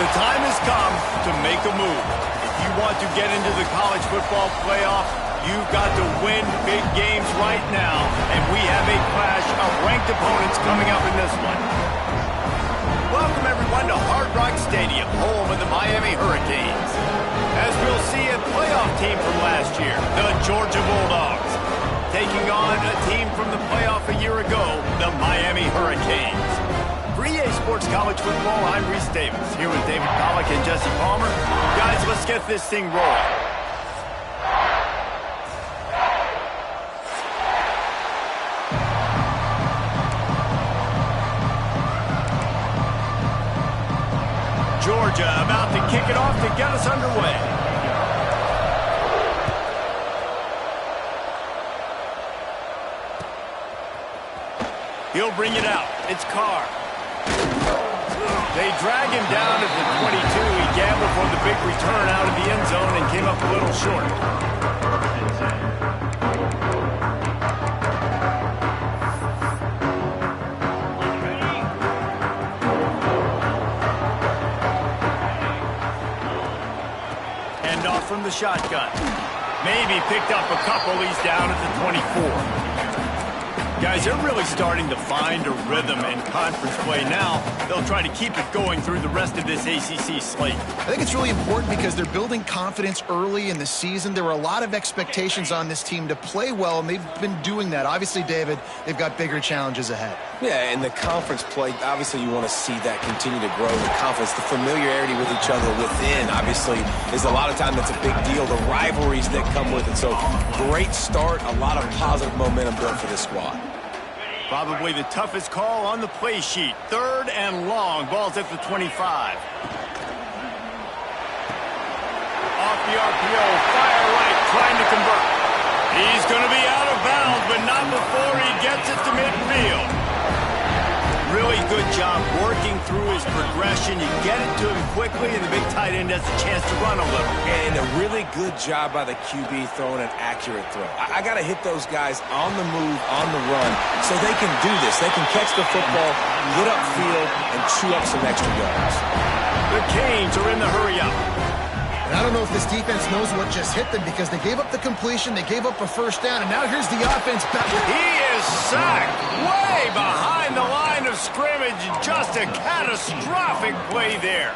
The time has come to make a move. If you want to get into the college football playoff, you've got to win big games right now, and we have a clash of ranked opponents coming up in this one. Welcome, everyone, to Hard Rock Stadium, home of the Miami Hurricanes. As we'll see, a playoff team from last year, the Georgia Bulldogs, taking on a team from the playoff a year ago, the Miami Hurricanes. For EA Sports College Football, I'm Reese Davis, here with David Pollack and Jesse Palmer. Guys, let's get this thing rolling. Georgia about to kick it off to get us underway. He'll bring it out. It's Carr. They drag him down at the 22. He gambled for the big return out of the end zone and came up a little short. Hand off from the shotgun. Maybe picked up a couple. He's down at the 24. Guys, they're really starting to find a rhythm in conference play now. They'll try to keep it going through the rest of this ACC slate. I think it's really important because they're building confidence early in the season. There were a lot of expectations on this team to play well, and they've been doing that. Obviously, David, they've got bigger challenges ahead. Yeah, in the conference play, obviously you want to see that continue to grow, the confidence, the familiarity with each other within, obviously, is a lot of time that's a big deal, the rivalries that come with it. So, great start, a lot of positive momentum built for this squad. Probably the toughest call on the play sheet. 3rd and long. Ball's at the 25. Off the RPO. Fire right. Trying to convert. He's going to be out of bounds, but not before he gets it to midfield. Really good job working through his progression. You get it to him quickly, and the big tight end has a chance to run a little. And a really good job by the QB throwing an accurate throw. I got to hit those guys on the move, on the run, so they can do this. They can catch the football, get upfield, and chew up some extra yards. The Canes are in the hurry-up. And I don't know if this defense knows what just hit them because they gave up the completion, they gave up a first down, and now here's the offense back. He is sacked way behind the line of scrimmage. Just a catastrophic play there.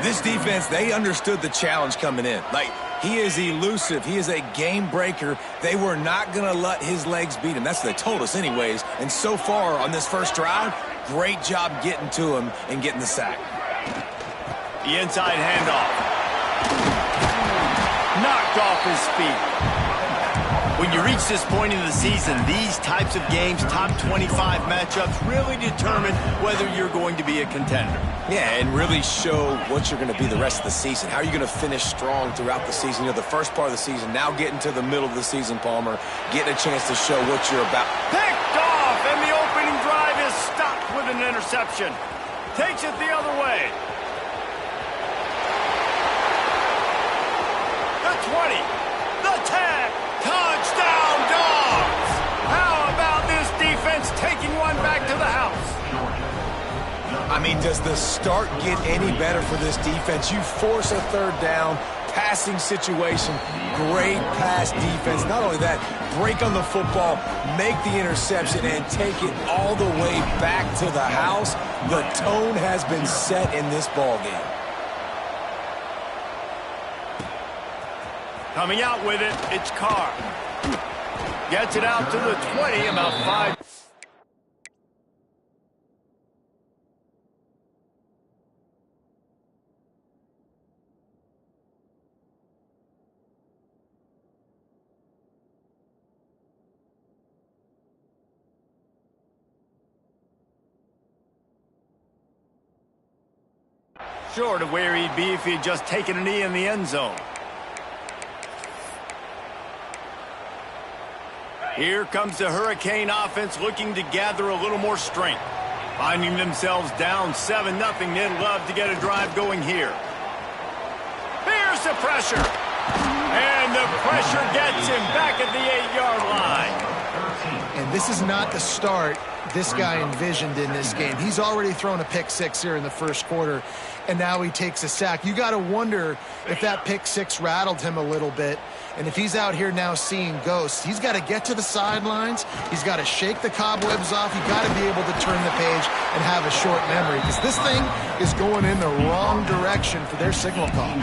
This defense, they understood the challenge coming in. Like, he is elusive. He is a game breaker. They were not going to let his legs beat him. That's what they told us anyways. And so far on this first drive, great job getting to him and getting the sack. The inside handoff. Knocked off his feet. When you reach this point in the season, these types of games, top 25 matchups, really determine whether you're going to be a contender. Yeah, and really show what you're going to be the rest of the season. How are you going to finish strong throughout the season? You know, the first part of the season, now getting to the middle of the season, Palmer, getting a chance to show what you're about. Picked off, and the opening drive is stopped with an interception. Takes it the other way. The 20, the 10, touchdown Dogs! How about this defense taking one back to the house? I mean, does the start get any better for this defense? You force a 3rd down, passing situation, great pass defense. Not only that, break on the football, make the interception, and take it all the way back to the house. The tone has been set in this ballgame. Coming out with it, it's Carr. Gets it out to the 20, about 5. Short of where he'd be if he'd just taken a knee in the end zone. Here comes the Hurricane offense looking to gather a little more strength. Finding themselves down 7-0, they'd love to get a drive going here. Here's the pressure. And the pressure gets him back at the 8-yard line. And this is not the start this guy envisioned in this game. He's already thrown a pick six here in the first quarter, and now he takes a sack. You got to wonder if that pick six rattled him a little bit, and if he's out here now seeing ghosts. He's got to get to the sidelines. He's got to shake the cobwebs off. You got to be able to turn the page and have a short memory, because this thing is going in the wrong direction for their signal call.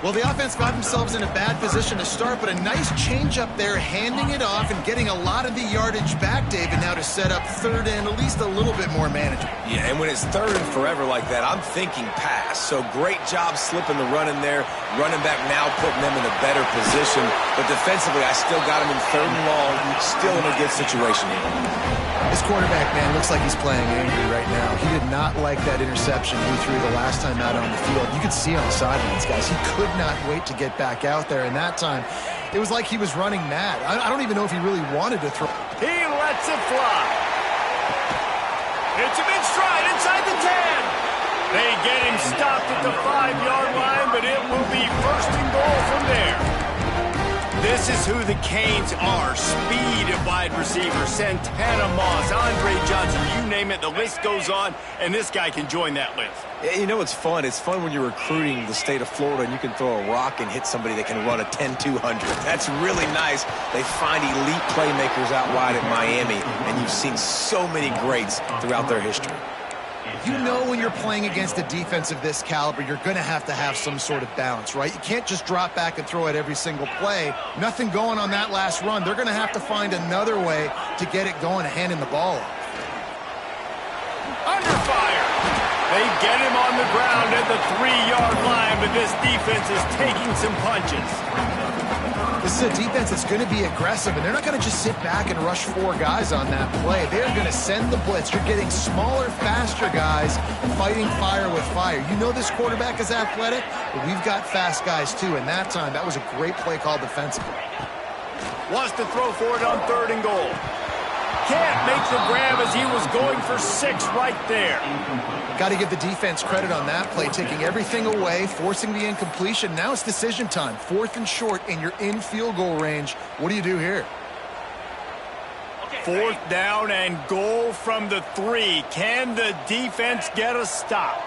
Well, the offense got themselves in a bad position to start, but a nice change up there, handing it off and getting a lot of the yardage back, David, now to set up third and at least a little bit more manageable. Yeah, and when it's third and forever like that, I'm thinking pass. So great job slipping the run in there. Running back now putting them in a better position. But defensively, I still got him in third and long, still in a good situation here. This quarterback, man, looks like he's playing angry right now. He did not like that interception he threw the last time out on the field. You could see on the sidelines, guys. He could not wait to get back out there, and that time, it was like he was running mad. I don't even know if he really wanted to throw. He lets it fly. It's a big stride inside the 10. They get him stopped at the 5-yard line, but it will be first and goal from there. This is who the Canes are. Speed at wide receiver. Santana Moss, Andre Johnson, you name it, the list goes on, and this guy can join that list. You know what's fun? It's fun when you're recruiting the state of Florida and you can throw a rock and hit somebody that can run a 10-200. That's really nice. They find elite playmakers out wide at Miami, and you've seen so many greats throughout their history. You know when you're playing against a defense of this caliber, you're going to have some sort of balance, right? You can't just drop back and throw it every single play. Nothing going on that last run. They're going to have to find another way to get it going, handing the ball off. Under fire. They get him on the ground at the 3-yard line, but this defense is taking some punches. This is a defense that's going to be aggressive, and they're not going to just sit back and rush 4 guys on that play. They're going to send the blitz. You're getting smaller, faster guys fighting fire with fire. You know this quarterback is athletic, but we've got fast guys too, and that time, that was a great play call defensively. Wants to throw for it on 3rd and goal. Can't make the grab as he was going for 6 right there. Got to give the defense credit on that play, taking everything away, forcing the incompletion. Now it's decision time. 4th and short, and you're in field goal range. What do you do here? 4th down and goal from the 3. Can the defense get a stop?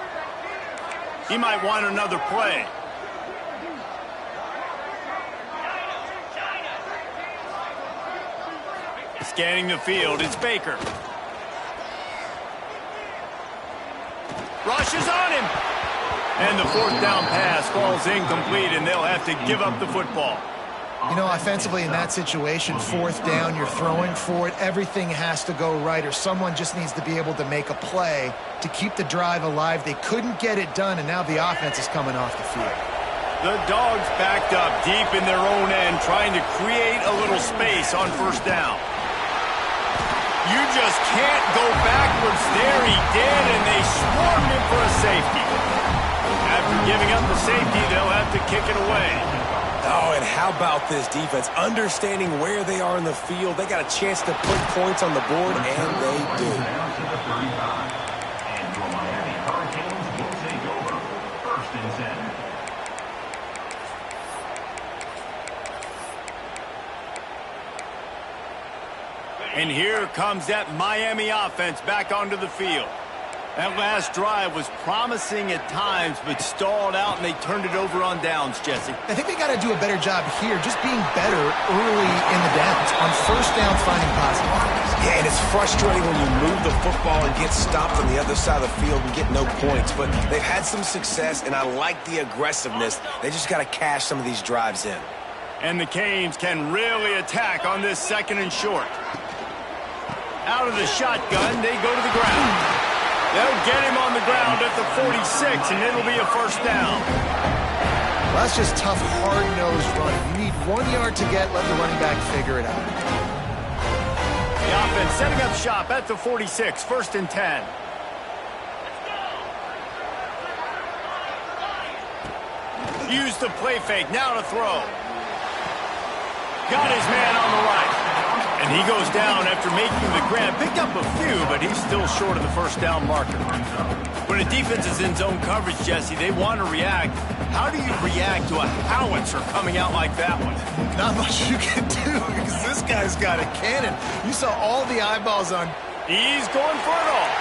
He might want another play. Scanning the field, it's Baker. Rushes on him. And the 4th down pass falls incomplete, and they'll have to give up the football. You know, offensively in that situation, 4th down, you're throwing for it. Everything has to go right, or someone just needs to be able to make a play to keep the drive alive. They couldn't get it done, and now the offense is coming off the field. The Dogs backed up deep in their own end, trying to create a little space on 1st down. You just can't go backwards there. He did, and they swarmed him for a safety. After giving up the safety, they'll have to kick it away. Oh, and how about this defense? Understanding where they are in the field. They got a chance to put points on the board, and they do. And here comes that Miami offense back onto the field. That last drive was promising at times, but stalled out, and they turned it over on downs, Jesse. I think they got to do a better job here, just being better early in the downs. On 1st down, finding positive. Yeah, and it's frustrating when you move the football and get stopped on the other side of the field and get no points. But they've had some success, and I like the aggressiveness. They just got to cash some of these drives in. And the Canes can really attack on this 2nd and short. Out of the shotgun, they go to the ground. They'll get him on the ground at the 46, and it'll be a 1st down. Well, that's just tough, hard-nosed running. You need 1 yard to get, let the running back figure it out. The offense setting up shop at the 46, 1st and 10. Use the play fake, now to throw. Got his man on the right. And he goes down after making the grab. Picked up a few, but he's still short of the 1st down marker. When a defense is in zone coverage, Jesse, they want to react. How do you react to a howitzer coming out like that one? Not much you can do, because this guy guy's got a cannon. You saw all the eyeballs on. He's going for it all.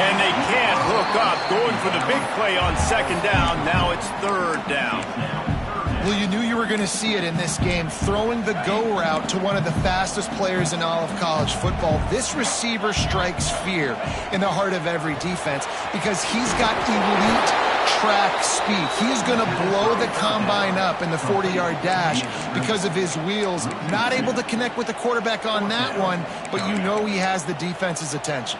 And they can't hook up, going for the big play on second down. Now it's third down. Well, you knew you were going to see it in this game, throwing the go route to one of the fastest players in all of college football. This receiver strikes fear in the heart of every defense because he's got elite track speed. He's going to blow the combine up in the 40-yard dash because of his wheels. Not able to connect with the quarterback on that one, but you know he has the defense's attention.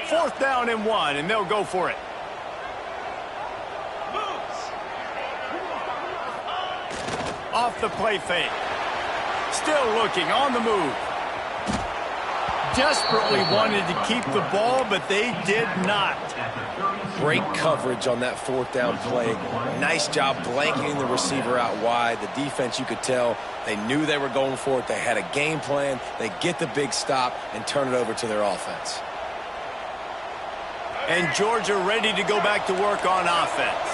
Fourth down and 1, and they'll go for it. Off the play fake. Still looking on the move. Desperately wanted to keep the ball, but they did not. Great coverage on that fourth down play. Nice job blanketing the receiver out wide. The defense, you could tell, they knew they were going for it. They had a game plan. They get the big stop and turn it over to their offense. And Georgia ready to go back to work on offense.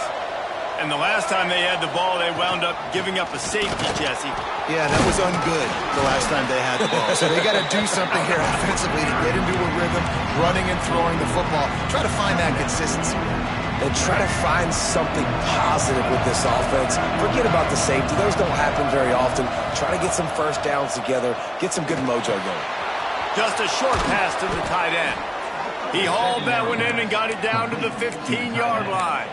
And the last time they had the ball, they wound up giving up a safety, Jesse. Yeah, that was ungood the last time they had the ball. So they got to do something here offensively to get into a rhythm, running and throwing the football. Try to find that consistency. And try to find something positive with this offense. Forget about the safety. Those don't happen very often. Try to get some first downs together. Get some good mojo going. Just a short pass to the tight end. He hauled that one in and got it down to the 15-yard line.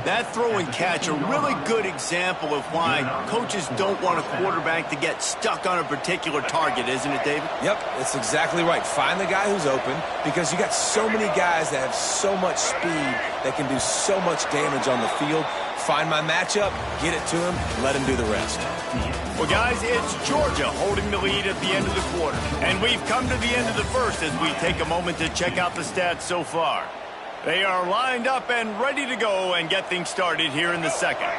That throw and catch, a really good example of why coaches don't want a quarterback to get stuck on a particular target, isn't it, David? Yep, that's exactly right. Find the guy who's open because you got so many guys that have so much speed that can do so much damage on the field. Find my matchup, get it to him, let him do the rest. Well, guys, it's Georgia holding the lead at the end of the quarter. And we've come to the end of the first as we take a moment to check out the stats so far. They are lined up and ready to go and get things started here in the second.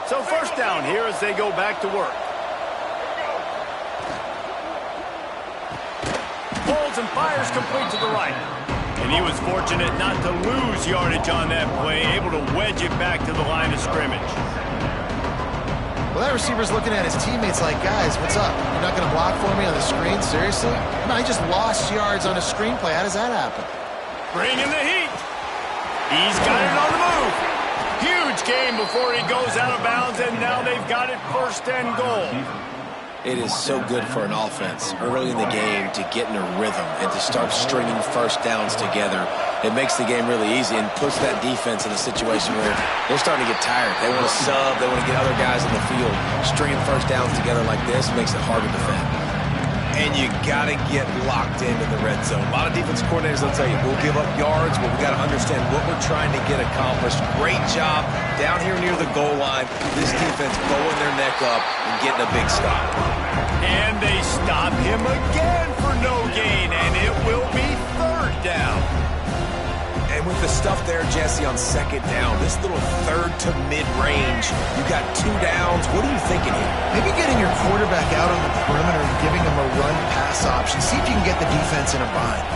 So first down here as they go back to work. Pulls and fires complete to the right. And he was fortunate not to lose yardage on that play, able to wedge it back to the line of scrimmage. Well, that receiver's looking at his teammates like, guys, what's up? You're not going to block for me on the screen? Seriously? No, he just lost yards on a screenplay. How does that happen? Bringing the heat. He's got it on the move. Huge game before he goes out of bounds, and now they've got it first and goal. It is so good for an offense early in the game to get in a rhythm and to start stringing first downs together. It makes the game really easy and puts that defense in a situation where they're starting to get tired. They want to sub. They want to get other guys in the field. Stringing first downs together like this makes it hard to defend. And you got to get locked into the red zone. A lot of defense coordinators will tell you, we'll give up yards, but we got to understand what we're trying to get accomplished. Great job down here near the goal line. This defense bowing their neck up and getting a big stop. And they stop him again for no gain, and it will be third down. And with the stuff there, Jesse, on second down, this little third to mid-range, you got 2 downs. What are you thinking here? Maybe getting your quarterback out on the perimeter and giving him a run-pass option. See if you can get the defense in a bind.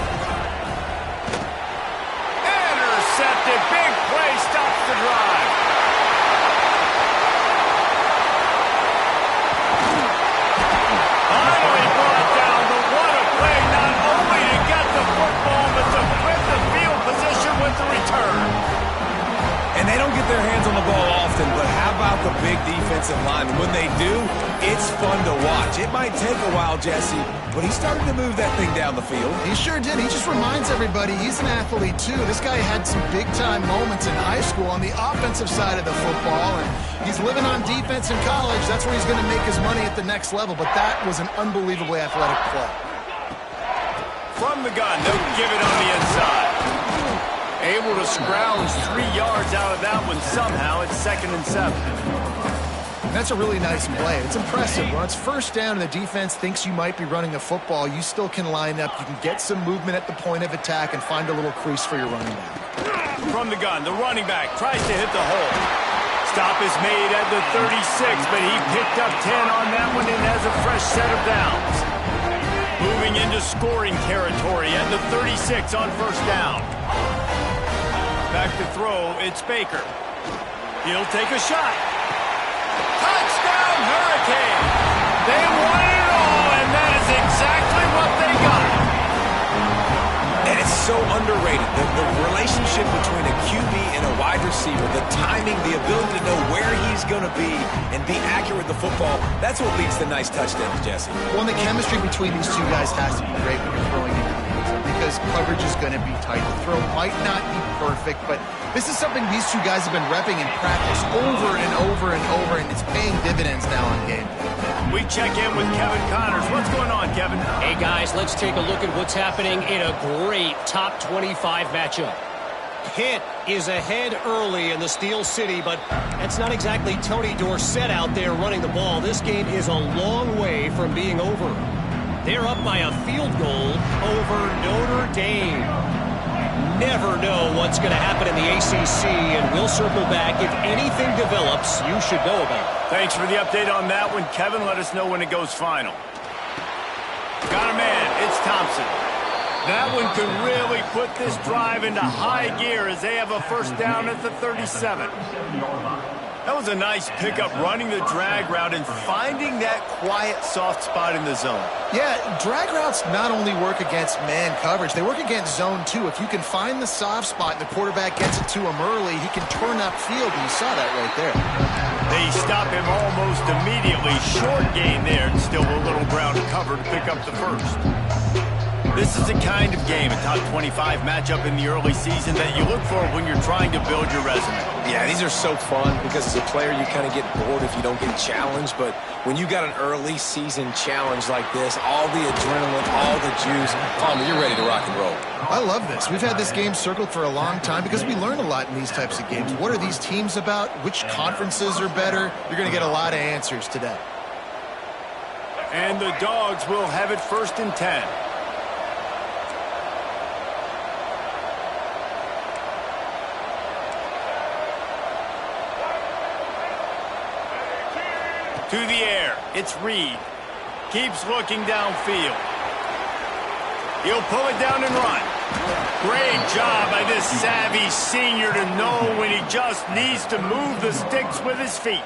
Intercepted. Big play stops the drive. Finally brought down, but what a play, not only to get the football, but to flip the field position with the return. And they don't get their hands on the ball often, but how about the big defensive line? When they do, it's fun to watch. It might take a while, Jesse, but he's starting to move that thing down the field. He sure did. He just reminds everybody he's an athlete, too. This guy had some big-time moments in high school on the offensive side of the football, and he's living on defense in college. That's where he's going to make his money at the next level, but that was an unbelievably athletic play. From the gun, they'll give it on the inside. Able to scrounge 3 yards out of that one somehow. It's 2nd and 7. That's a really nice play. It's impressive. When it's first down and the defense thinks you might be running a football, you still can line up. You can get some movement at the point of attack and find a little crease for your running back. From the gun, the running back tries to hit the hole. Stop is made at the 36, but he picked up 10 on that one and has a fresh set of downs. Moving into scoring territory at the 36 on first down. Back to throw, it's Baker. He'll take a shot. Touchdown, Hurricane! They won it all, and that is exactly what they got. And it's so underrated. The relationship between a QB and a wide receiver, the timing, the ability to know where he's going to be and be accurate with the football, that's what leads to nice touchdowns, Jesse. Well, the chemistry between these two guys has to be great when you're throwing into the end zone because coverage is going to be tight. The throw might not be perfect, but this is something these two guys have been repping in practice over and over and over, and it's paying dividends now on game day. We check in with Kevin Connors. What's going on, Kevin? Hey, guys, let's take a look at what's happening in a great top 25 matchup. Pitt is ahead early in the Steel City, but that's not exactly Tony Dorsett out there running the ball. This game is a long way from being over. They're up by a field goal over Notre Dame. Never know what's going to happen in the ACC, and we'll circle back. If anything develops, you should know about it. Thanks for the update on that one, Kevin. Let us know when it goes final. Got a man. It's Thompson. That one could really put this drive into high gear as they have a first down at the 37. That was a nice pickup, running the drag route and finding that quiet, soft spot in the zone. Yeah, drag routes not only work against man coverage, they work against zone too. If you can find the soft spot and the quarterback gets it to him early, he can turn upfield, and you saw that right there. They stop him almost immediately. Short gain there, and still a little ground to cover to pick up the first. This is the kind of game, a top 25 matchup in the early season, that you look for when you're trying to build your resume. Yeah, these are so fun because as a player you kind of get bored if you don't get challenged, but when you got an early season challenge like this, all the adrenaline, all the juice, Palmer, you're ready to rock and roll. I love this. We've had this game circled for a long time because we learn a lot in these types of games. What are these teams about? Which conferences are better? You're going to get a lot of answers today. And the Dogs will have it 1st and 10. To the air, it's Reed. Keeps looking downfield. He'll pull it down and run. Great job by this savvy senior to know when he just needs to move the sticks with his feet.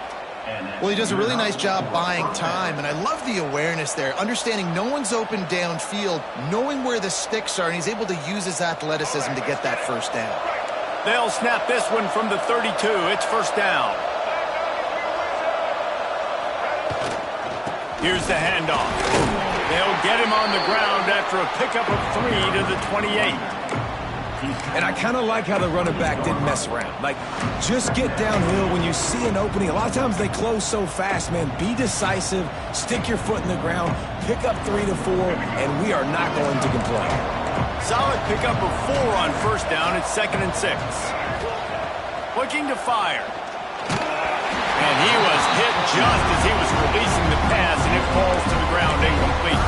Well, he does a really nice job buying time, and I love the awareness there, understanding no one's open downfield, knowing where the sticks are, and he's able to use his athleticism to get that first down. They'll snap this one from the 32. It's first down. Here's the handoff. They'll get him on the ground after a pickup of 3 to the 28. And I kind of like how the running back didn't mess around. Like, just get downhill when you see an opening. A lot of times they close so fast, man. Be decisive, stick your foot in the ground, pick up 3 to 4, and we are not going to complain. Solid pickup of 4 on first down. It's 2nd and 6. Looking to fire. And he was hit just as he was releasing the pass, and it falls to the ground incomplete.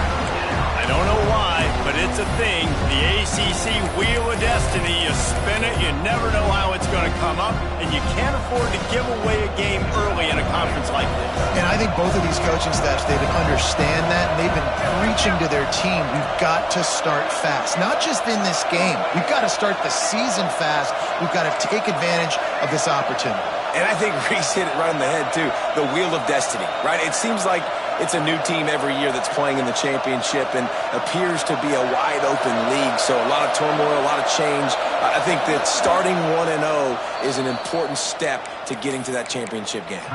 I don't know why, but it's a thing. The ACC Wheel of Destiny, you spin it, you never know how it's going to come up, and you can't afford to give away a game early in a conference like this. And I think both of these coaching staffs, David, understand that, and they've been preaching to their team, we've got to start fast. Not just in this game. We've got to start the season fast. We've got to take advantage of this opportunity. And I think Reese hit it right on the head, too. The Wheel of Destiny, right? It seems like it's a new team every year that's playing in the championship and appears to be a wide-open league. So a lot of turmoil, a lot of change. I think that starting 1-0 is an important step to getting to that championship game.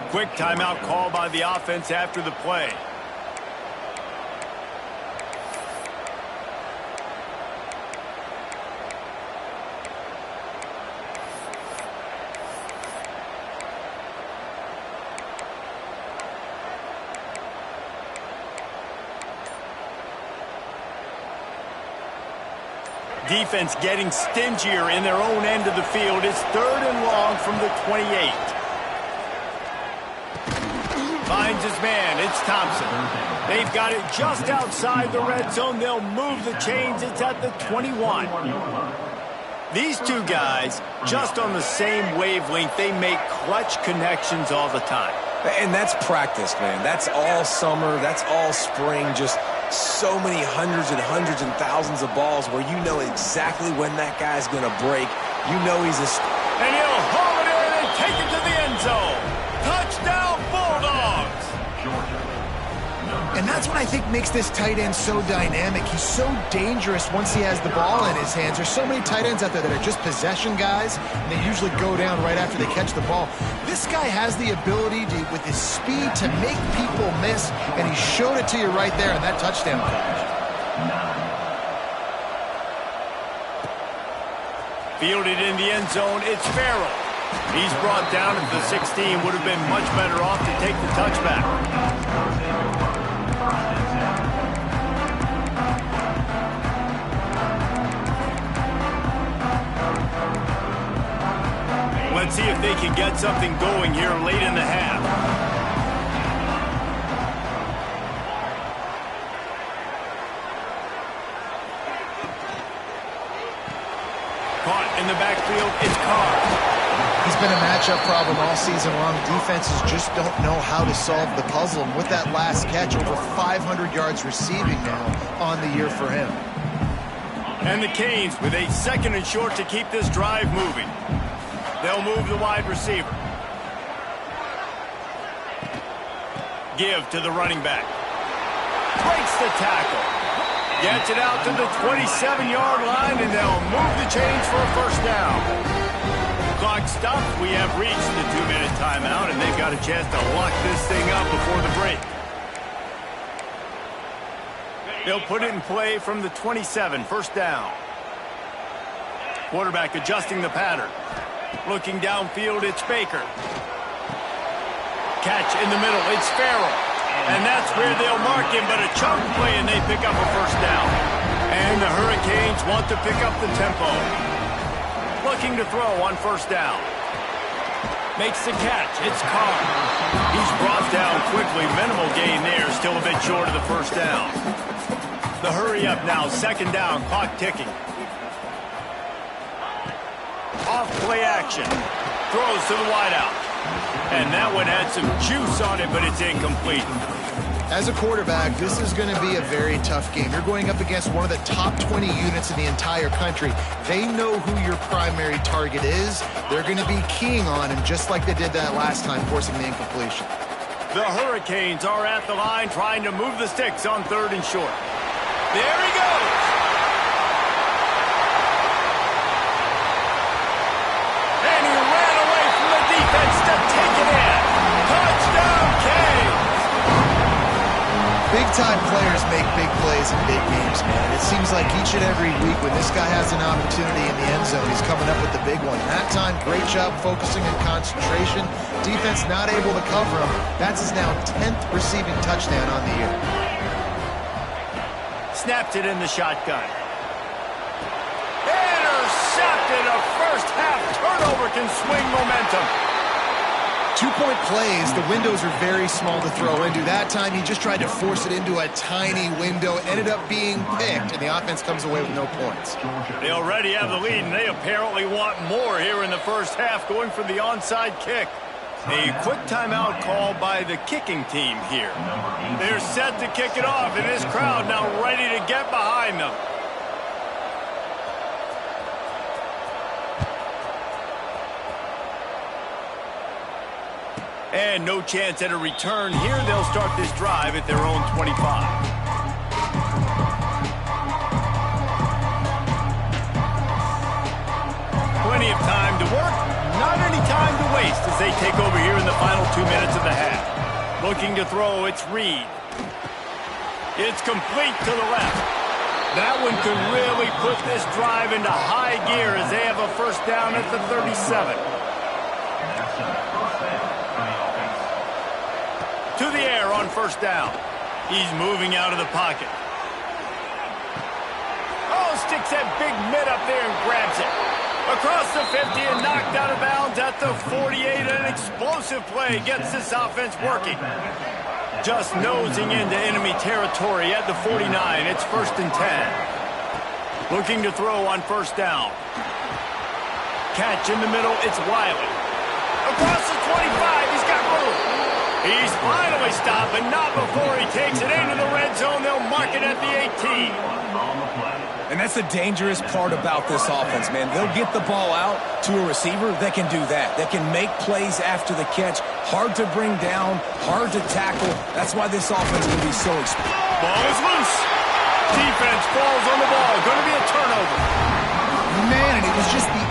Quick timeout call by the offense after the play. Defense getting stingier in their own end of the field. It's 3rd and long from the 28. Finds his man. It's Thompson. They've got it just outside the red zone. They'll move the chains. It's at the 21. These two guys, just on the same wavelength, they make clutch connections all the time. And that's practice, man. That's all summer. That's all spring. Just so many hundreds and thousands of balls where you know exactly when that guy's going to break. You know he's a... And he'll haul it in and take it to the end zone. Touchdown, Bulldogs! And that's what I think makes this tight end so dynamic. He's so dangerous once he has the ball in his hands. There's so many tight ends out there that are just possession guys, and they usually go down right after they catch the ball. This guy has the ability to, with his speed, to make people miss, and he showed it to you right there in that touchdown catch. Fielded in the end zone, it's Farrell. He's brought down at the 16. Would have been much better off to take the touchback. Let's see if they can get something going here late in the half. Caught in the backfield, it's Carr. He's been a matchup problem all season long. Defenses just don't know how to solve the puzzle. And with that last catch, over 500 yards receiving now on the year for him. And the Canes with a 2nd and short to keep this drive moving. They'll move the wide receiver. Give to the running back. Breaks the tackle. Gets it out to the 27-yard line, and they'll move the chains for a first down. Clock stops. We have reached the 2-minute timeout, and they've got a chance to lock this thing up before the break. They'll put it in play from the 27, first down. Quarterback adjusting the pattern. Looking downfield, it's Baker. Catch in the middle, it's Farrell. And that's where they'll mark him, but a chunk play, and they pick up a first down. And the Hurricanes want to pick up the tempo. Looking to throw on first down. Makes the catch, it's Carr. He's brought down quickly, minimal gain there, still a bit short of the first down. The hurry up now, 2nd down, clock ticking. Off play action. Throws to the wideout. And that one had some juice on it, but it's incomplete. As a quarterback, this is going to be a very tough game. You're going up against one of the top 20 units in the entire country. They know who your primary target is. They're going to be keying on him, just like they did that last time, forcing the incompletion. The Hurricanes are at the line trying to move the sticks on 3rd and short. There he goes. And he ran away from the defense to take it in. Touchdown, Canes. Big-time players make big plays in big games, man. It seems like each and every week when this guy has an opportunity in the end zone, he's coming up with the big one. That time, great job focusing and concentration. Defense not able to cover him. That's his now 10th receiving touchdown on the year. Snapped it in the shotgun. Intercepted. A first-half turnover can swing momentum. 2-point plays, the windows are very small to throw into. That time, he just tried to force it into a tiny window, ended up being picked, and the offense comes away with no points. They already have the lead, and they apparently want more here in the first half, going for the onside kick. A quick timeout called by the kicking team here. They're set to kick it off, and this crowd now ready to get behind them. And no chance at a return here. They'll start this drive at their own 25. Plenty of time to work. Not any time to waste as they take over here in the final 2 minutes of the half. Looking to throw, it's Reed. It's complete to the left. That one could really put this drive into high gear as they have a first down at the 37. To the air on first down. He's moving out of the pocket. Oh, sticks that big mitt up there and grabs it. Across the 50 and knocked out of bounds at the 48. An explosive play gets this offense working. Just nosing into enemy territory at the 49. It's 1st and 10. Looking to throw on first down. Catch in the middle. It's Wiley. Across the 25. He's got room. He's finally stopped, but not before he takes it into the red zone. They'll mark it at the 18. And that's the dangerous part about this offense, man. They'll get the ball out to a receiver that can do that. That can make plays after the catch. Hard to bring down, hard to tackle. That's why this offense can be so explosive. Ball is loose. Defense falls on the ball. Going to be a turnover. Man, and it was just the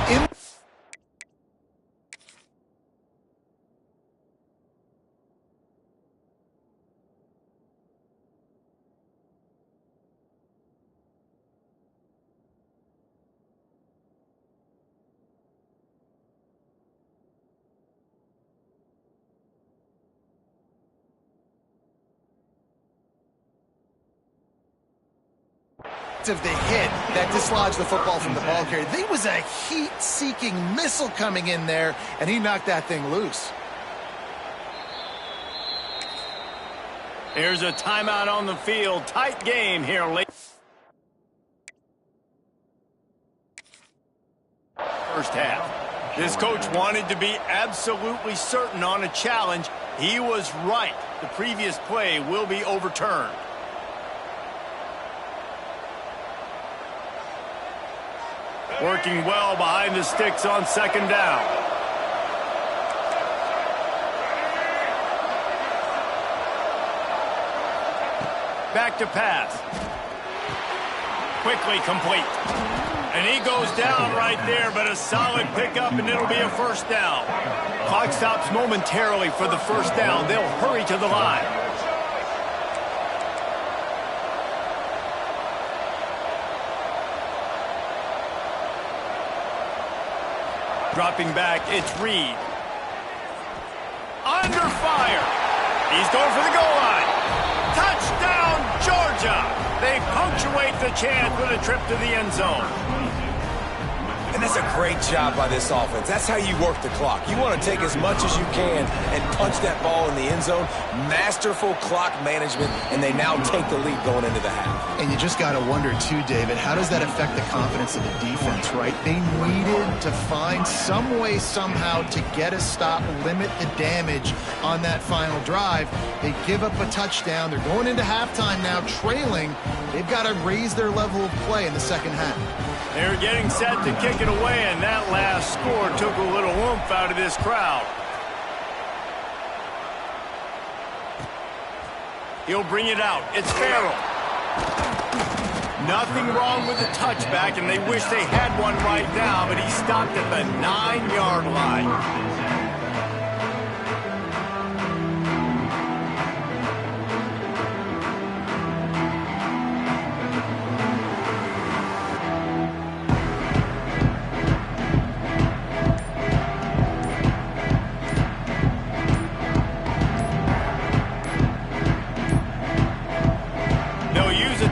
of the hit that dislodged the football from the ball carrier. There was a heat-seeking missile coming in there, and he knocked that thing loose. Here's a timeout on the field. Tight game here late. First half. This coach wanted to be absolutely certain on a challenge. He was right. The previous play will be overturned. Working well behind the sticks on second down. Back to pass. Quickly complete. And he goes down right there, but a solid pickup, and it'll be a first down. Clock stops momentarily for the first down. They'll hurry to the line. Dropping back, it's Reed. Under fire. He's going for the goal line. Touchdown, Georgia. They punctuate the chance with a trip to the end zone. And that's a great job by this offense. That's how you work the clock. You want to take as much as you can and punch that ball in the end zone. Masterful clock management, and they now take the lead going into the half. And you just got to wonder, too, David, how does that affect the confidence of the defense, right? They needed to find some way, somehow, to get a stop, limit the damage on that final drive. They give up a touchdown. They're going into halftime now, trailing. They've got to raise their level of play in the second half. They're getting set to kick it away, and that last score took a little oomph out of this crowd. He'll bring it out. It's Farrell. Nothing wrong with the touchback, and they wish they had one right now, but he stopped at the 9-yard line.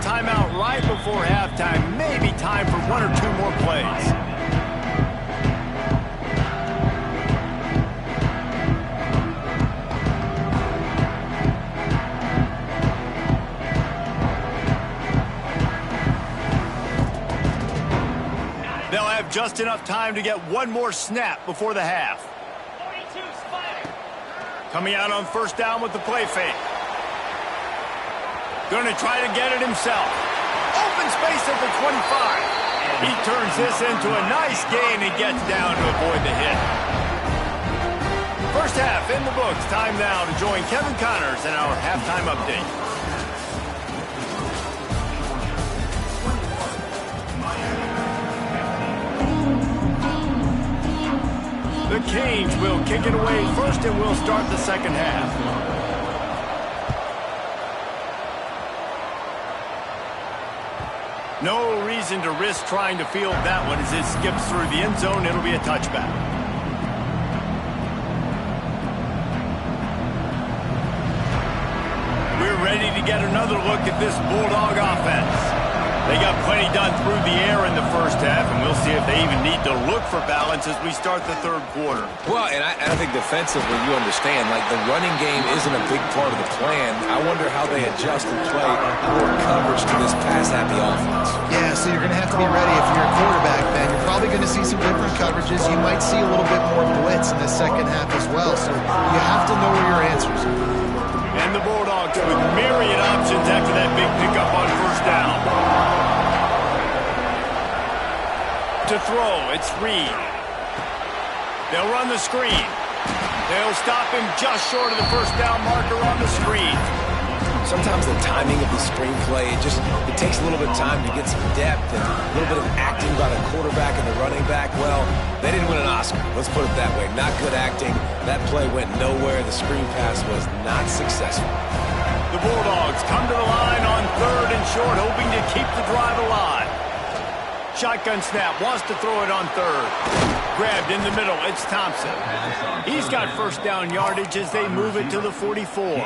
Timeout right before halftime. Maybe time for one or two more plays. They'll have just enough time to get one more snap before the half. Coming out on first down with the play fake. Going to try to get it himself. Open space at the 25. He turns this into a nice gain and gets down to avoid the hit. First half in the books. Time now to join Kevin Connors in our halftime update. The Canes will kick it away first, and we'll start the second half. No reason to risk trying to field that one as it skips through the end zone. It'll be a touchback. We're ready to get another look at this Bulldog offense. They got plenty done through the air in the first half, and we'll see if they even need to look for balance as we start the third quarter. Well, and I think defensively, you understand, like the running game isn't a big part of the plan. I wonder how they adjust and play more coverage to this pass-happy offense. Yeah, so you're going to have to be ready if you're a quarterback, then. You're probably going to see some different coverages. You might see a little bit more blitz in the second half as well. So you have to know where your answers are. And the Bulldogs with myriad options after that big pickup on first down. To throw, it's Reed. They'll run the screen. They'll stop him just short of the first down marker on the screen. Sometimes the timing of the screenplay, it takes a little bit of time to get some depth and a little bit of acting by the quarterback and the running back. Well, they didn't win an Oscar. Let's put it that way. Not good acting. That play went nowhere. The screen pass was not successful. The Bulldogs come to the line on 3rd and short, hoping to keep the drive alive. Shotgun snap, wants to throw it on 3rd. Grabbed in the middle, it's Thompson. He's got first down yardage as they move it to the 44.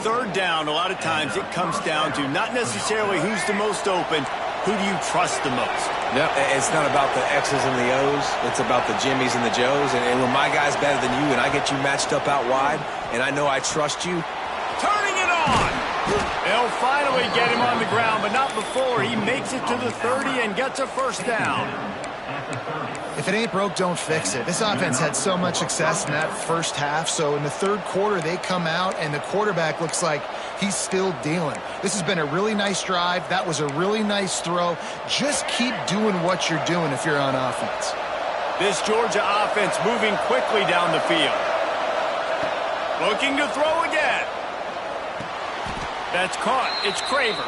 3rd down, a lot of times it comes down to not necessarily who's the most open, who do you trust the most? No, it's not about the X's and the O's. It's about the Jimmies and the Joes. And when my guy's better than you and I get you matched up out wide and I know I trust you. Turning it on! They'll finally get him on the ground, but not before he makes it to the 30 and gets a first down. If it ain't broke, don't fix it. This offense had so much success in that first half, so in the 3rd quarter, they come out, and the quarterback looks like he's still dealing. This has been a really nice drive. That was a really nice throw. Just keep doing what you're doing if you're on offense. This Georgia offense moving quickly down the field. Looking to throw again. That's caught. It's Craver.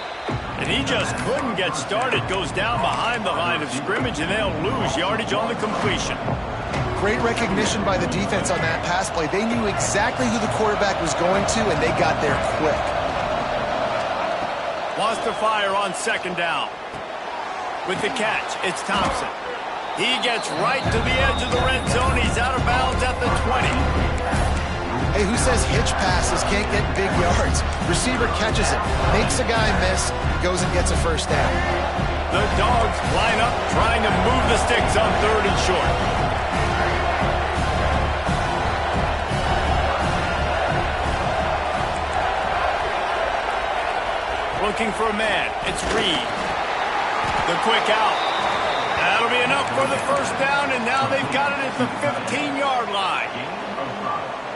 And he just couldn't get started. Goes down behind the line of scrimmage, and they'll lose yardage on the completion. Great recognition by the defense on that pass play. They knew exactly who the quarterback was going to, and they got there quick. Wants to fire on 2nd down. With the catch, it's Thompson. He gets right to the edge of the red zone. He's out of bounds at the 20. Hey, who says hitch passes can't get big yards? Receiver catches it, makes a guy miss, goes and gets a first down. The Dogs line up, trying to move the sticks on 3rd and short. Looking for a man. It's Reed. The quick out. That'll be enough for the first down, and now they've got it at the 15-yard line.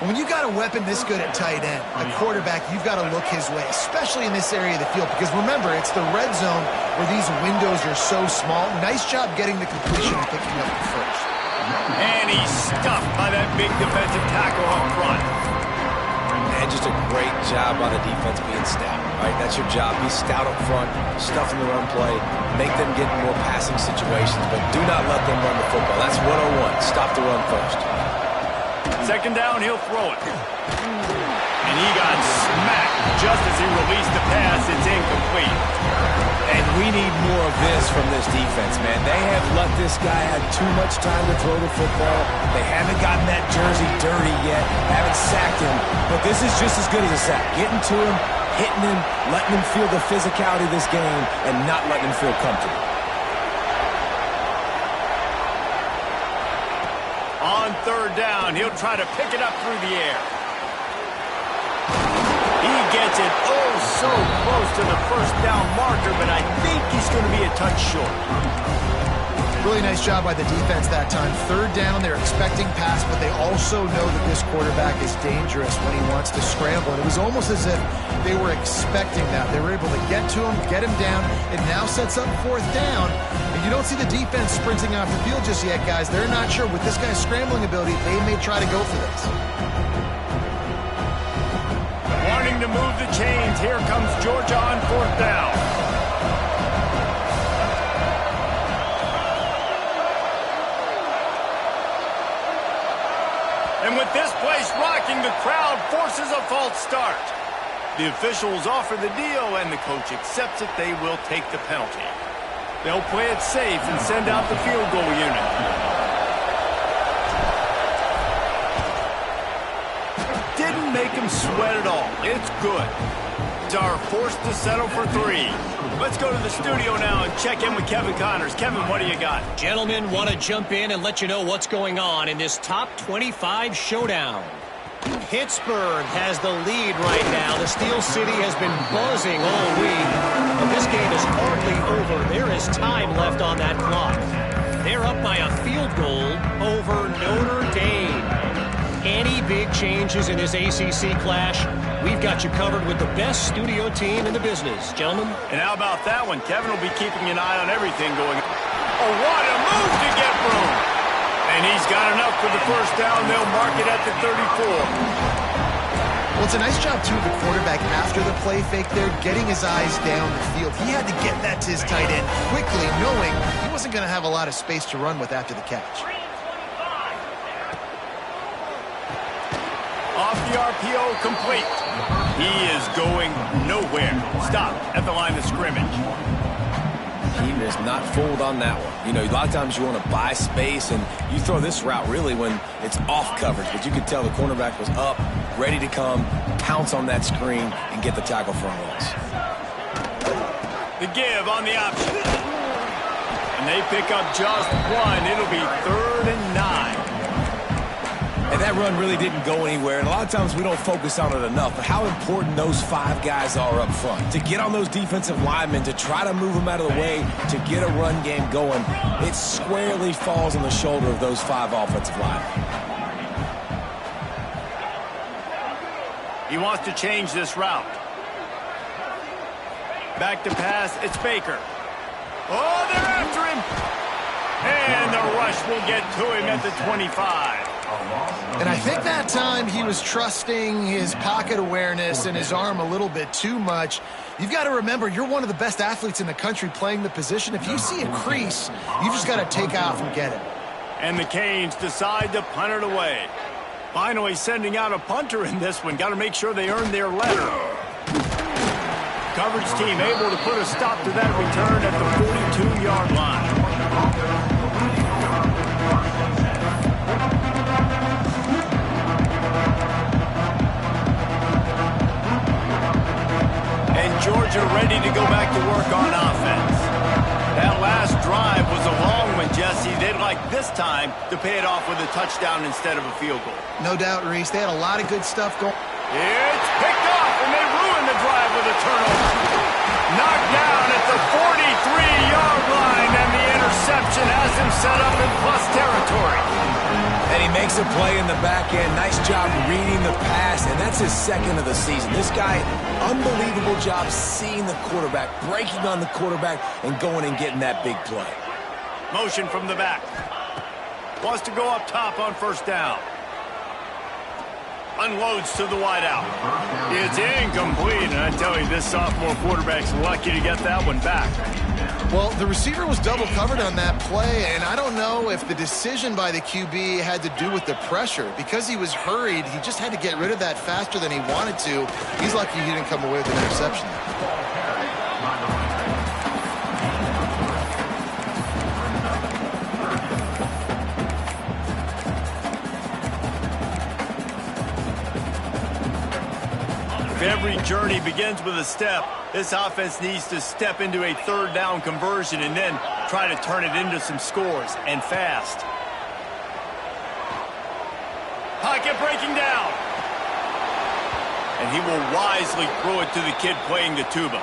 When you got a weapon this good at tight end, a quarterback, you've got to look his way, especially in this area of the field. Because remember, it's the red zone where these windows are so small. Nice job getting the completion and picking up the first. And he's stuffed by that big defensive tackle up front. And just a great job by the defense being stout. Right? That's your job. Be stout up front, stuff in the run play, make them get in more passing situations, but do not let them run the football. That's 101. Stop the run first. 2nd down, he'll throw it. And he got smacked just as he released the pass. It's incomplete. And we need more of this from this defense, man. They have let this guy have too much time to throw the football. They haven't gotten that jersey dirty yet, haven't sacked him. But this is just as good as a sack. Getting to him, hitting him, letting him feel the physicality of this game, and not letting him feel comfortable. On 3rd down, he'll try to pick it up through the air. He gets it so close to the first down marker, but I think he's going to be a touch short. Really nice job by the defense that time. 3rd down, they're expecting pass, but they also know that this quarterback is dangerous when he wants to scramble. And it was almost as if they were expecting that. They were able to get to him, get him down. It now sets up 4th down. And you don't see the defense sprinting off the field just yet, guys. They're not sure. With this guy's scrambling ability, they may try to go for this. Wanting to move the chains. Here comes Georgia on 4th down. And with this place rocking, the crowd forces a false start. The officials offer the deal, and the coach accepts it. They will take the penalty. They'll play it safe and send out the field goal unit. Didn't make him sweat at all. It's good. Are forced to settle for 3. Let's go to the studio now and check in with Kevin Connors. Kevin, what do you got? Gentlemen, want to jump in and let you know what's going on in this top 25 showdown. Pittsburgh has the lead right now. The Steel City has been buzzing all week, but this game is hardly over. There is time left on that clock. They're up by a field goal over Notre Dame. Any big changes in this ACC clash, we've got you covered with the best studio team in the business. Gentlemen. And how about that one? Kevin will be keeping an eye on everything going. Oh, what a move to get room. And he's got enough for the first down. They'll mark it at the 34. Well, it's a nice job, too, of the quarterback after the play fake there, getting his eyes down the field. He had to get that to his tight end quickly, knowing he wasn't going to have a lot of space to run with after the catch. Off the RPO, complete. He is going nowhere. Stop at the line of scrimmage. He was not fooled on that one. You know, a lot of times you want to buy space, and you throw this route really when it's off coverage. But you could tell the cornerback was up, ready to come, pounce on that screen, and get the tackle for a loss. The give on the option. And they pick up just one. It'll be 3rd and 9. And that run really didn't go anywhere, and a lot of times we don't focus on it enough, but how important those 5 guys are up front. To get on those defensive linemen, to try to move them out of the way, to get a run game going, it squarely falls on the shoulder of those 5 offensive linemen. He wants to change this route. Back to pass, it's Baker. Oh, they're after him. And the rush will get to him at the 25. And I think that time he was trusting his pocket awareness and his arm a little bit too much. You've got to remember, you're one of the best athletes in the country playing the position. If you see a crease, you've just got to take off and get it. And the Canes decide to punt it away. Finally sending out a punter in this one. Got to make sure they earn their letter. Coverage team able to put a stop to that return at the 42-yard line. Georgia ready to go back to work on offense. That last drive was a long one, Jesse. They'd like this time to pay it off with a touchdown instead of a field goal. No doubt, Reese. They had a lot of good stuff going. It's picked off, and they ruin the drive with a turnover. Knocked down at the 43-yard line, and the interception has him set up in plus territory. And he makes a play in the back end. Nice job reading the pass, and that's his 2nd of the season. This guy, unbelievable job seeing the quarterback, breaking on the quarterback, and going and getting that big play. Motion from the back. Wants to go up top on first down. Unloads to the wideout. It's incomplete, and I tell you, this sophomore quarterback's lucky to get that one back. Well, the receiver was double covered on that play, and I don't know if the decision by the QB had to do with the pressure. Because he was hurried, he just had to get rid of that faster than he wanted to. He's lucky he didn't come away with an interception. Every journey begins with a step. This offense needs to step into a 3rd down conversion and then try to turn it into some scores, and fast. Pocket breaking down. And he will wisely throw it to the kid playing the tuba.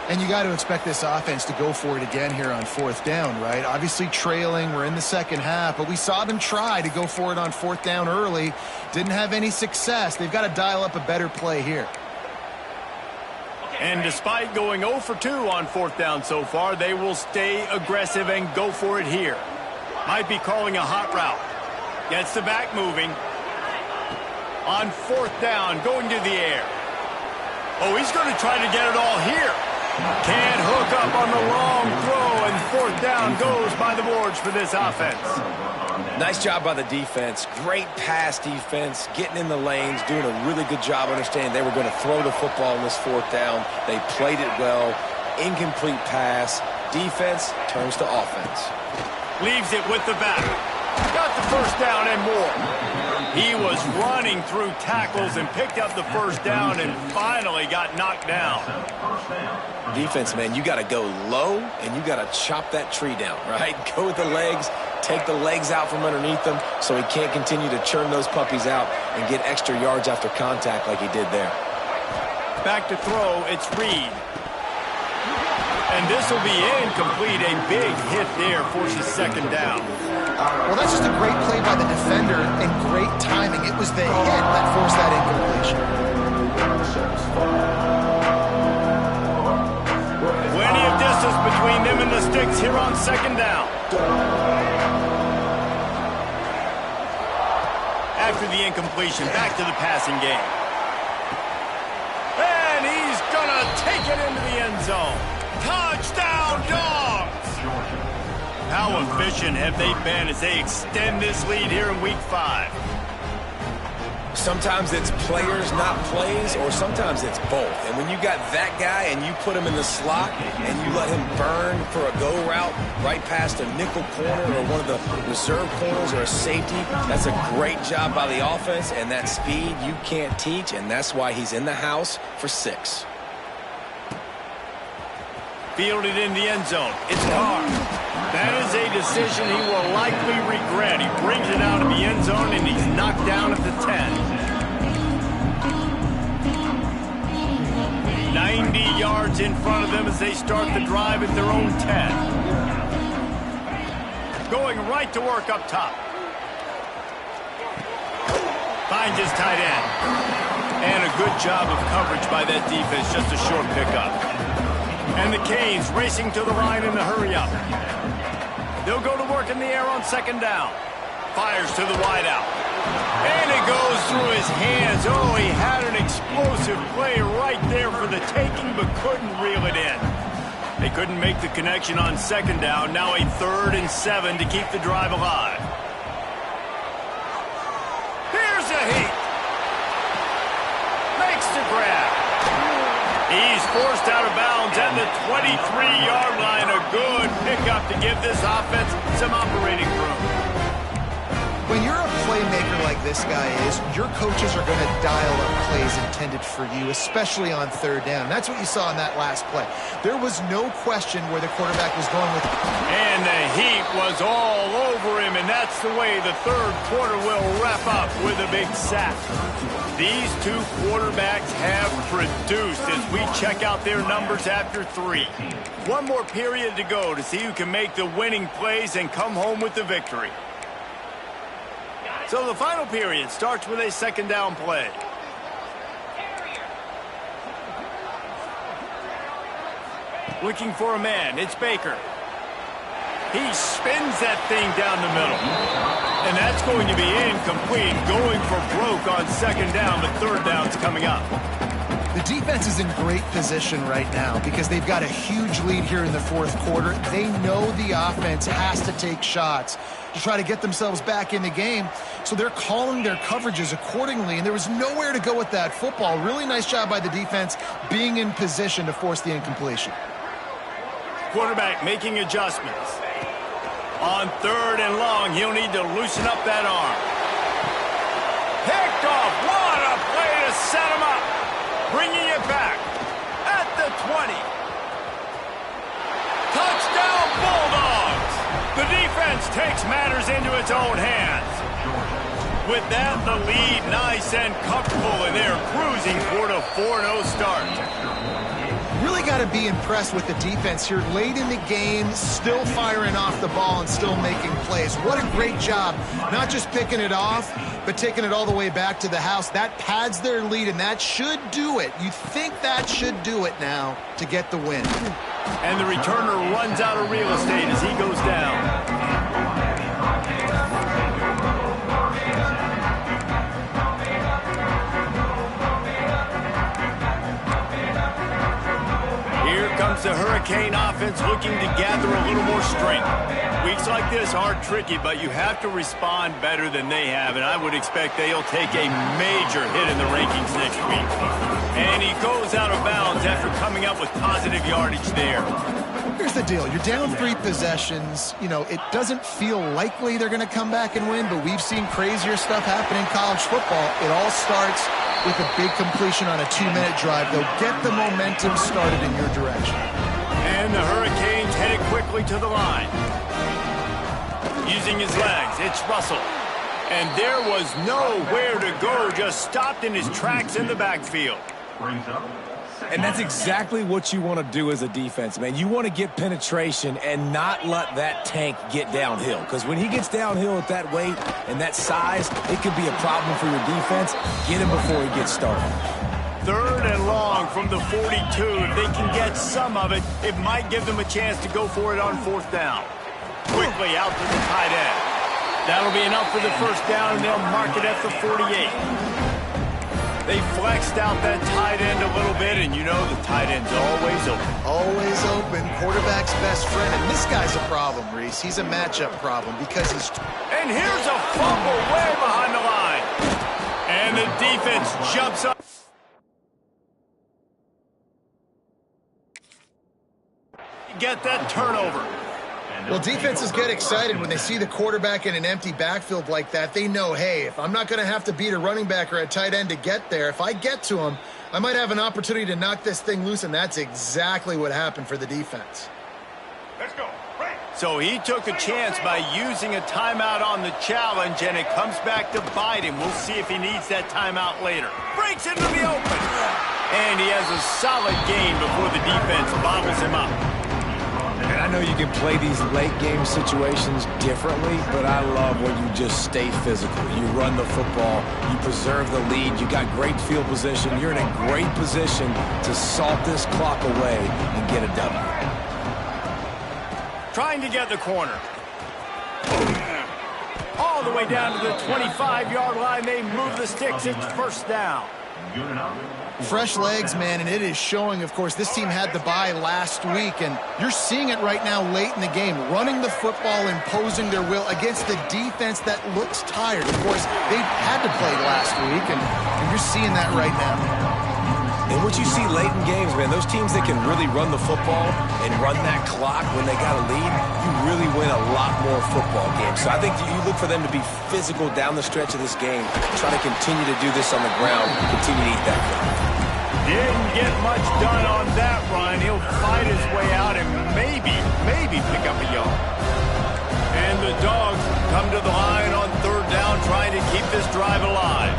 And you got to expect this offense to go for it again here on 4th down, right? Obviously trailing, we're in the second half, but we saw them try to go for it on 4th down early. Didn't have any success. They've got to dial up a better play here. And despite going 0 for 2 on 4th down so far, they will stay aggressive and go for it here. Might be calling a hot route. Gets the back moving. On 4th down, going to the air. Oh, he's going to try to get it all here. Can't hook up on the long throw, and 4th down goes by the boards for this offense. Nice job by the defense. Great pass defense, getting in the lanes, doing a really good job understanding they were going to throw the football on this 4th down. They played it well. Incomplete pass. Defense turns to offense. Leaves it with the back. Got the first down and more. He was running through tackles and picked up the first down and finally got knocked down. Defense, man, you got to go low and you got to chop that tree down, right? Go with the legs, take the legs out from underneath them so he can't continue to churn those puppies out and get extra yards after contact like he did there. Back to throw, it's Reed. And this will be incomplete. A big hit there forces second down. Well, that's just a great play by the defender and great timing. It was the hit that forced that incompletion. Plenty of distance between them and the sticks here on second down. After the incompletion, back to the passing game. And he's going to take it into the end zone. Touchdown, Dogs! How efficient have they been as they extend this lead here in Week 5? Sometimes it's players, not plays, or sometimes it's both. And when you got that guy and you put him in the slot and you let him burn for a go route right past a nickel corner or one of the reserve corners or a safety, that's a great job by the offense, and that speed you can't teach, and that's why he's in the house for 6. Fielded in the end zone. It's Carr. That is a decision he will likely regret. He brings it out of the end zone, and he's knocked down at the 10. 90 yards in front of them as they start the drive at their own 10. Going right to work up top. Finds his tight end. And a good job of coverage by that defense. Just a short pickup. And the Canes racing to the line in the hurry-up. They'll go to work in the air on second down. Fires to the wideout. And it goes through his hands. Oh, he had an explosive play right there for the taking, but couldn't reel it in. They couldn't make the connection on second down. Now a 3rd and 7 to keep the drive alive. Here's a heat. Makes the grab. He's forced out of bounds at the 23-yard line. A good pickup to give this offense some operating room. When you're a playmaker like this guy is, your coaches are going to dial up plays intended for you, especially on 3rd down. That's what you saw in that last play. There was no question where the quarterback was going with it. And the heat was all over him, and that's the way the 3rd quarter will wrap up with a big sack. These two quarterbacks have produced as we check out their numbers after 3. One more period to go to see who can make the winning plays and come home with the victory. So the final period starts with a second down play. Looking for a man. It's Baker. He spins that thing down the middle. And that's going to be incomplete. Going for broke on second down, but 3rd down's coming up. The defense is in great position right now because they've got a huge lead here in the 4th quarter. They know the offense has to take shots to try to get themselves back in the game. So they're calling their coverages accordingly, and there was nowhere to go with that football. Really nice job by the defense being in position to force the incompletion. Quarterback making adjustments. On 3rd and long, he'll need to loosen up that arm. Picked off. What a play to set him up. Bringing it back at the 20. Touchdown, Bulldogs. The defense takes matters into its own hands. With that, the lead nice and comfortable, and they're cruising toward a 4-0 start. Really got to be impressed with the defense here late in the game, still firing off the ball and still making plays. What a great job, not just picking it off, but taking it all the way back to the house. That pads their lead, and that should do it. You think that should do it now to get the win. And the returner runs out of real estate as he goes down. Comes the Hurricane offense looking to gather a little more strength. Weeks like this are tricky, but you have to respond better than they have, and I would expect they'll take a major hit in the rankings next week. And he goes out of bounds after coming up with positive yardage there. Here's the deal. You're down 3 possessions. You know, it doesn't feel likely they're going to come back and win, but we've seen crazier stuff happen in college football. It all starts with a big completion on a 2-minute drive. They'll get the momentum started in your direction. And the Hurricanes headed quickly to the line. Using his legs, it's Russell. And there was nowhere to go, just stopped in his tracks in the backfield. Brings up And that's exactly what you want to do as a defense, man. You want to get penetration and not let that tank get downhill. Because when he gets downhill at that weight and that size, it could be a problem for your defense. Get him before he gets started. 3rd and long from the 42. If they can get some of it, it might give them a chance to go for it on 4th down. Quickly out to the tight end. That'll be enough for the 1st down, and they'll mark it at the 48. They flexed out that tight end a little bit, and you know the tight end's always open. Always open. Quarterback's best friend. And this guy's a problem, Reese. He's a matchup problem because he's... And here's a fumble way behind the line. And the defense jumps up. Get that turnover. Well, defenses get excited when they see the quarterback in an empty backfield like that. They know, hey, if I'm not going to have to beat a running back or a tight end to get there, if I get to him, I might have an opportunity to knock this thing loose, and that's exactly what happened for the defense. Let's go. So he took a chance by using a timeout on the challenge, and it comes back to bite him. We'll see if he needs that timeout later. Breaks into the open. And he has a solid gain before the defense bottles him up. And I know you can play these late-game situations differently, but I love when you just stay physical. You run the football, you preserve the lead, you got great field position. You're in a great position to salt this clock away and get a W. Trying to get the corner. All the way down to the 25-yard line. They move the sticks. It's 1st down. Fresh legs, man, and it is showing, of course. This team had the bye last week, and you're seeing it right now late in the game. Running the football, imposing their will against the defense that looks tired. Of course, they had to play last week, and you're seeing that right now. And what you see late in games, man, those teams that can really run the football and run that clock when they got a lead, you really win a lot more football games. So I think you look for them to be physical down the stretch of this game, try to continue to do this on the ground, continue to eat that football. Didn't get much done on that run. He'll fight his way out and maybe pick up a yard. And the Dogs come to the line on 3rd down, trying to keep this drive alive.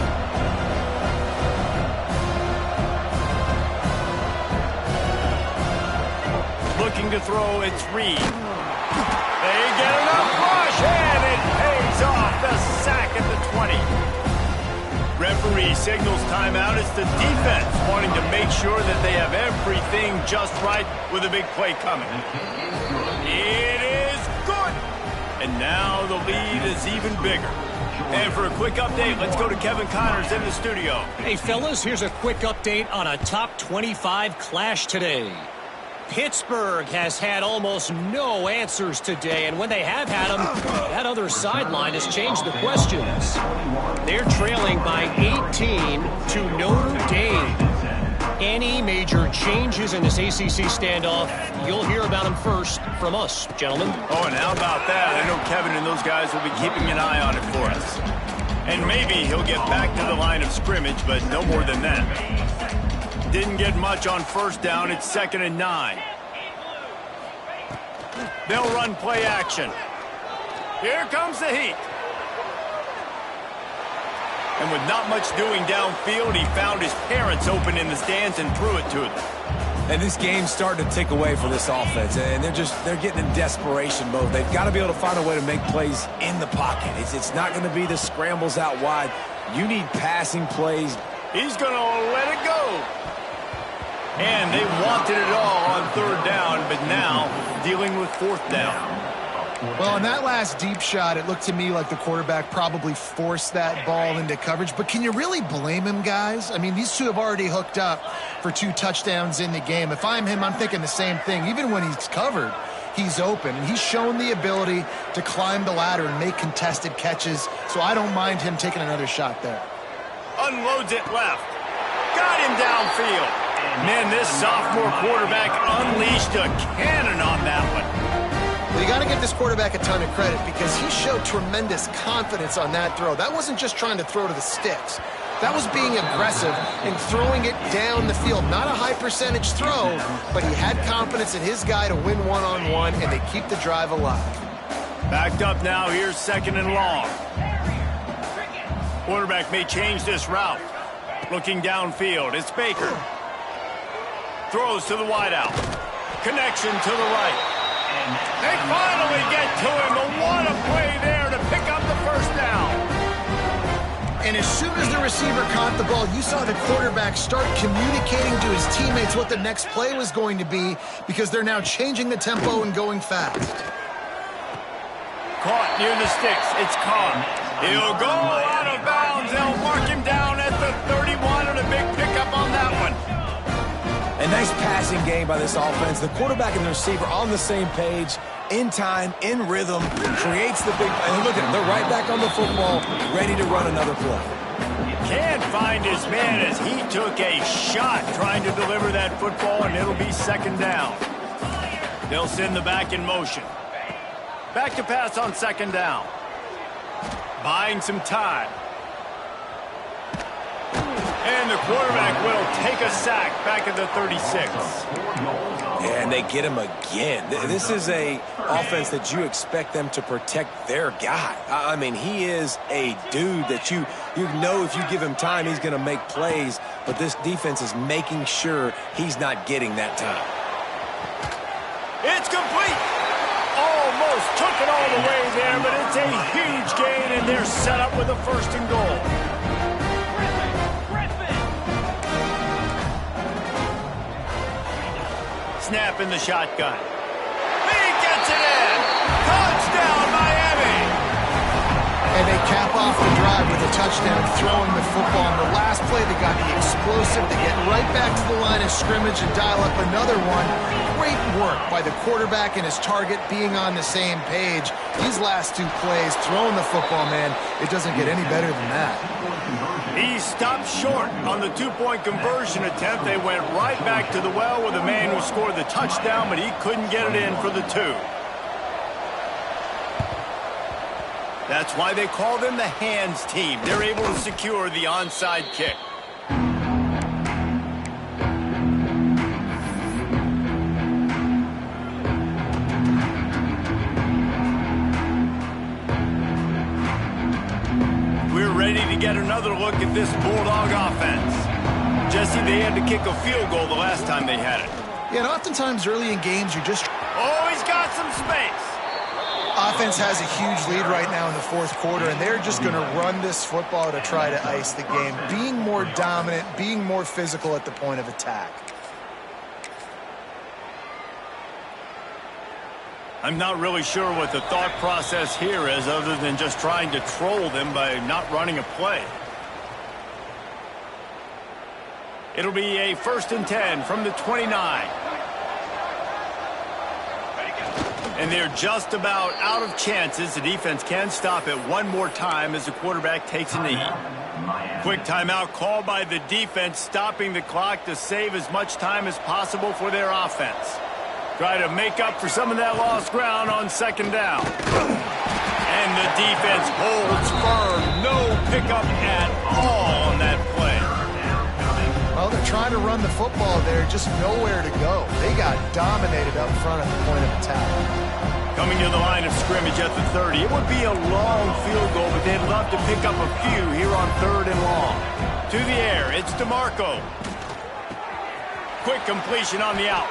Looking to throw, it's Reed. They get enough rush, and it pays off. The sack at the 20. Referee signals timeout. It's the defense wanting to make sure that they have everything just right with a big play coming. It is good. And now the lead is even bigger. And for a quick update, let's go to Kevin Connors in the studio. Hey, fellas, here's a quick update on a top 25 clash today. Pittsburgh has had almost no answers today, and when they have had them, that other sideline has changed the questions. They're trailing by 18 to Notre Dame. Any major changes in this ACC standoff, you'll hear about them first from us, gentlemen. Oh, and how about that? I know Kevin and those guys will be keeping an eye on it for us. And maybe he'll get back to the line of scrimmage, but no more than that. Didn't get much on 1st down. It's 2nd and 9. They'll run play action. Here comes the heat. And with not much doing downfield, he found his parents open in the stands and threw it to them. And this game's starting to tick away for this offense, and they're getting in desperation mode. They've got to be able to find a way to make plays in the pocket. It's not going to be the scrambles out wide. You need passing plays. He's going to let it go. And they wanted it all on 3rd down, but now dealing with 4th down. Well, on that last deep shot, it looked to me like the quarterback probably forced that ball into coverage. But can you really blame him, guys? I mean, these two have already hooked up for 2 touchdowns in the game. If I'm him, I'm thinking the same thing. Even when he's covered, he's open. And he's shown the ability to climb the ladder and make contested catches. So I don't mind him taking another shot there. Unloads it left. Got him downfield. Man, this sophomore quarterback unleashed a cannon on that one. Well, you got to give this quarterback a ton of credit because he showed tremendous confidence on that throw. That wasn't just trying to throw to the sticks. That was being aggressive and throwing it down the field. Not a high percentage throw, but he had confidence in his guy to win one-on-one, and they keep the drive alive. Backed up now. Here's 2nd and long. Quarterback may change this route. Looking downfield. It's Baker. Throws to the wideout. Connection to the right. They finally get to him, but what a play there to pick up the first down. And as soon as the receiver caught the ball, you saw the quarterback start communicating to his teammates what the next play was going to be because they're now changing the tempo and going fast. Caught near the sticks. It's caught. He'll go out of bounds. They'll mark him down at the 31 and a big pickup on that one. A nice passing game by this offense. The quarterback and the receiver on the same page, in time, in rhythm, creates the big play. And look at them. They're right back on the football, ready to run another play. Can't find his man as he took a shot trying to deliver that football, and it'll be second down. They'll send the back in motion. Back to pass on second down. Buying some time. And the quarterback will take a sack back at the 36. And they get him again. This is a offense that you expect them to protect their guy. I mean, he is a dude that you know if you give him time, he's going to make plays. But this defense is making sure he's not getting that time. It's complete. Almost took it all the way there, but it's a huge gain, and they're set up with a first and goal. Snap in the shotgun. He gets it in. Touchdown, Miami. And they cap off the drive with a touchdown, throwing the football. In the last play, they got the explosive. They get right back to the line of scrimmage and dial up another one. Great work by the quarterback and his target being on the same page. These last two plays, throwing the football, man, it doesn't get any better than that. He stopped short on the two-point conversion attempt. They went right back to the well with the man who scored the touchdown, but he couldn't get it in for the two. That's why they call them the hands team. They're able to secure the onside kick. We're ready to get another look at this Bulldog offense. Jesse, they had to kick a field goal the last time they had it. Yeah, and oftentimes early in games, you're just... Oh, he's got some space. Offense has a huge lead right now in the fourth quarter, and they're just going to run this football to try to ice the game, being more dominant, being more physical at the point of attack. I'm not really sure what the thought process here is other than just trying to troll them by not running a play. It'll be a 1st and 10 from the 29. And they're just about out of chances. The defense can stop it one more time as the quarterback takes a knee. Quick timeout called by the defense, stopping the clock to save as much time as possible for their offense. Try to make up for some of that lost ground on second down. And the defense holds firm. No pickup at all on that play. Well, they're trying to run the football there, just nowhere to go. They got dominated up front at the point of attack. Coming to the line of scrimmage at the 30. It would be a long field goal, but they'd love to pick up a few here on 3rd and long. To the air, it's DeMarco. Quick completion on the out.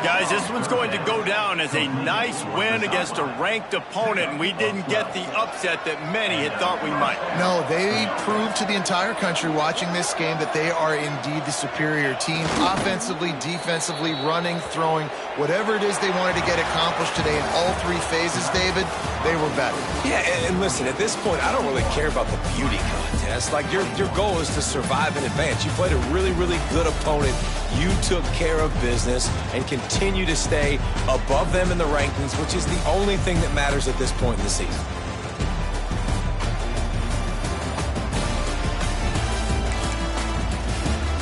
Guys, this one's going to go down as a nice win against a ranked opponent, and we didn't get the upset that many had thought we might. No, they proved to the entire country watching this game that they are indeed the superior team. Offensively, defensively, running, throwing, whatever it is they wanted to get accomplished today in all three phases, David, they were better. Yeah, and listen, at this point, I don't really care about the beauty contest. Like, your goal is to survive and advance. You played a really, really good opponent. You took care of business and continue to stay above them in the rankings, which is the only thing that matters at this point in the season.